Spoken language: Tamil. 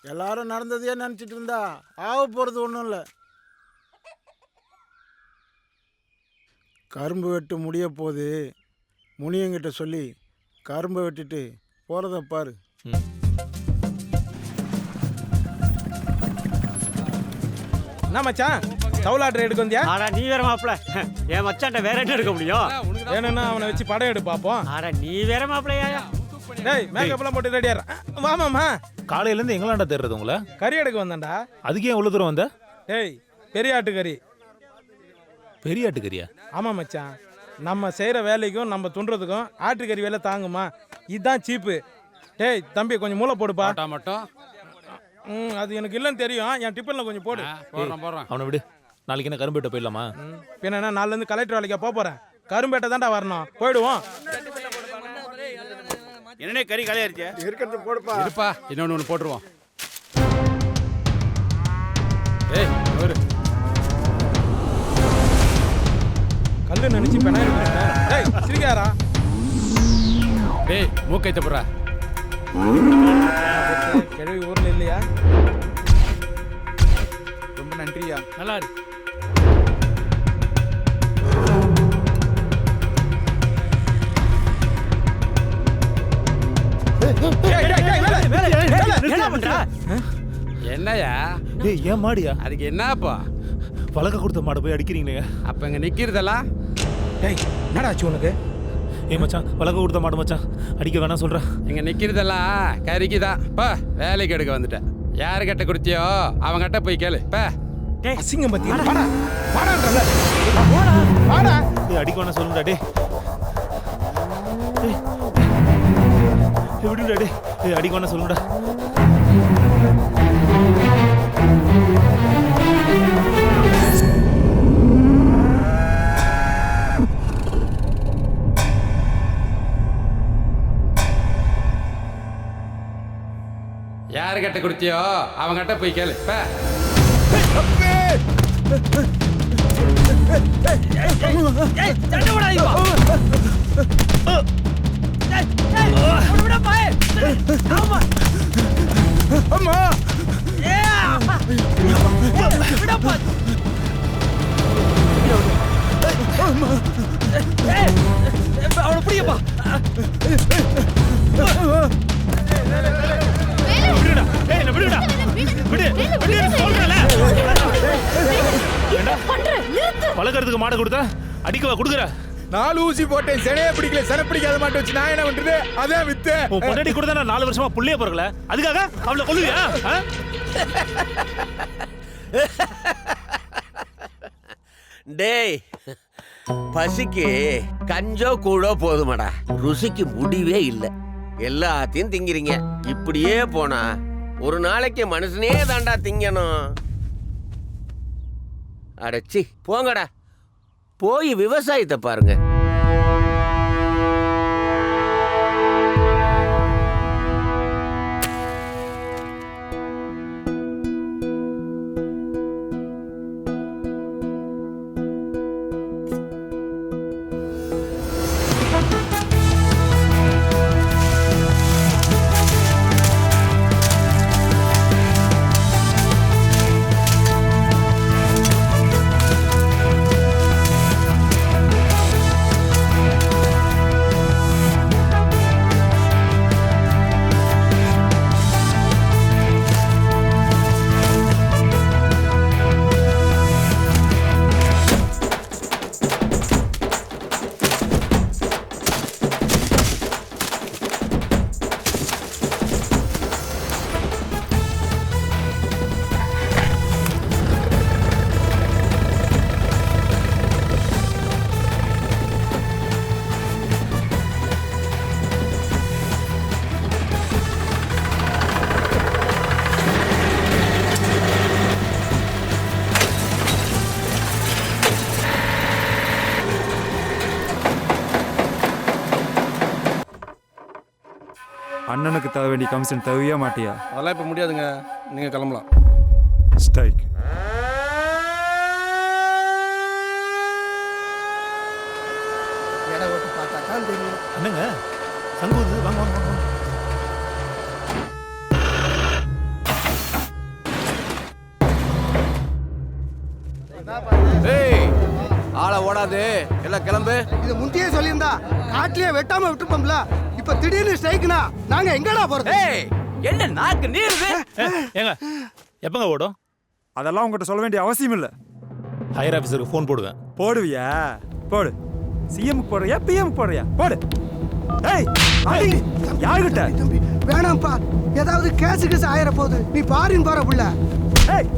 எல்லாரும் நடந்ததையே நினச்சிட்டு இருந்தா ஆக போகிறது ஒன்றும் இல்லை. கரும்பு வெட்டு முடிய போது முனியங்கிட்ட சொல்லி கரும்பை வெட்டிட்டு போகிறத பாரு. என்ன மச்சான் தவுலாட்ரு எடுக்க வந்தியா? ஆடா நீ வேற மாப்பிள, என் மச்சான்ட்ட வேற என்ன எடுக்க முடியும்? வேணும்னா அவனை வச்சு படம் எடு பார்ப்போம். ஆடா நீ வேற மாப்பிளையா? டேய் மேக்கப்லாம் போட்டு ரெடியா வாமாம்மா. காலையிலேருந்து எங்களாண்டா தேடுறது உங்களை? கறி எடுக்க வந்தேன்டா. அதுக்கே எவ்வளோ தூரம் வந்த? டேய் பெரிய ஆட்டு கறி. பெரிய ஆட்டுக்கறியா? ஆமாம் மச்சான், நம்ம செய்கிற வேலைக்கும் நம்ம துண்டுறதுக்கும் ஆட்டுக்கறி வேலை தாங்குமா? இதுதான் சீப்பு. டேய் தம்பி கொஞ்சம் மூளை போடுப்பா. மட்டும் அது எனக்கு இல்லைன்னு தெரியும், என் டிஃபனில் கொஞ்சம் போடு. போடுறேன். அவனை விடு. நாளைக்கு என்ன கரும்பேட்டை போயிடலாமா? பின்ன நாலுலேருந்து கலெக்டர் வேலைக்கா போகிறேன். கரும்பேட்டை தான்டா வரணும், போயிடுவோம். என்னன்னே கறி காலியாயிருச்சு? இருக்கிறது போடுப்பா. இருப்பா, இன்னொன்று போட்டுருவோம். ஏய் ஒரு கல்லு நினைச்சு டேய் சிரிக்காரா? டேய் மூக்கை தப்புறா. கிழவி ஊரில் இல்லையா? ரொம்ப நன்றியா. நல்லா இருக்கு. என்ன பண்ற? என்னையா? ஏய் ஏன் மாடியா? அதுக்கு என்னப்பா? பழக்க கொடுத்த மாடை போய் அடிக்கிறீங்களே. அப்ப இங்க நிக்கிறதெல்லாம் டேய் என்னடா ஆச்சு உனக்கு? ஏய் மச்சான், பழக்க கொடுத்த மாடு மச்சான், அடிக்க வேணாம் சொல்கிறேன். இங்க நிக்கிறதெல்லாம் கறிக்குதான். பா வேலைக்கு எடுக்க வந்துட்டேன். யாரு கிட்ட கொடுத்தியோ அவங்க கிட்ட போய் கேளு. பா அசிங்கம் பத்தி வாடா வாடான்றல வாடா. ஏய் அடிக்க வேணாம் சொல்லுடா. டேய் விடுடா. டேய் ஏய் அடிக்க வேணாம் சொல்லுடா. யாரு கிட்ட கொடுத்தியோ அவங்க கிட்ட போய் கேளு. பா அவனை பிடிக்கப்பா. பழக்கிறதுக்கு மாடை கொடுத்தா அடிக்கவா கொடுக்குற? 4 ஊசி போட்டேன், செனையே பிடிக்கல. செனை பிடிக்காத மாட்டை வச்சு நான் என்ன பண்றது? அதான் வித்து. உன் பொண்டாட்டி கொடுத்தா நான் 4 வருஷமா புள்ளைய பிறக்கல, அதுக்காக அவளை கொல்லுவியா? டேய் பசிக்கு கஞ்சோ கூடோ போதுமாடா, ருசிக்கு முடிவே இல்லை. எல்லாத்தையும் திங்கிறீங்க. இப்படியே போனா ஒரு நாளைக்கு மனுஷனே தாண்டா திங்கணும். அடச்சி போங்கடா, போய் விவசாயத்தை பாருங்க. அண்ணனுக்கு தர வேண்டிய கமிஷன் தவியா மாட்டியா? அதெல்லாம் இப்போ முடியாதுங்க, நீங்கள் கிளம்பலாம். ஸ்ட்ரைக். இடம் ஓட்டு பார்த்தா தான் தெரியும். என்னங்க சங்கு வாங்க வாங்க வாங்க. ஓடாது எல்லாம் கிளம்பு. இது முந்தையே சொல்லியிருந்தா காட்டிலேயே வெட்டாம விட்டுருப்போம்ல. இப்ப திடீர்னு ஸ்ட்ரைக்னா நாங்க எங்கடா போறது? ஏய் என்ன நாக்கு நீருது? ஏங்க எப்பங்க ஓடும்? அதெல்லாம் உங்ககிட்ட சொல்ல வேண்டிய அவசியம் இல்லை. ஹையர் ஆஃபீஸருக்கு ஃபோன் போடுவேன். போடுவியா? போடு. சிஎம் போடுறியா பிஎம் போடுறியா? போடு. ஏய் அடி யாருகிட்ட? தம்பி வேணாம்ப்பா, ஏதாவது கேசு ஆயிர போகுது. நீ பாரின் போற புள்ள. ஏய்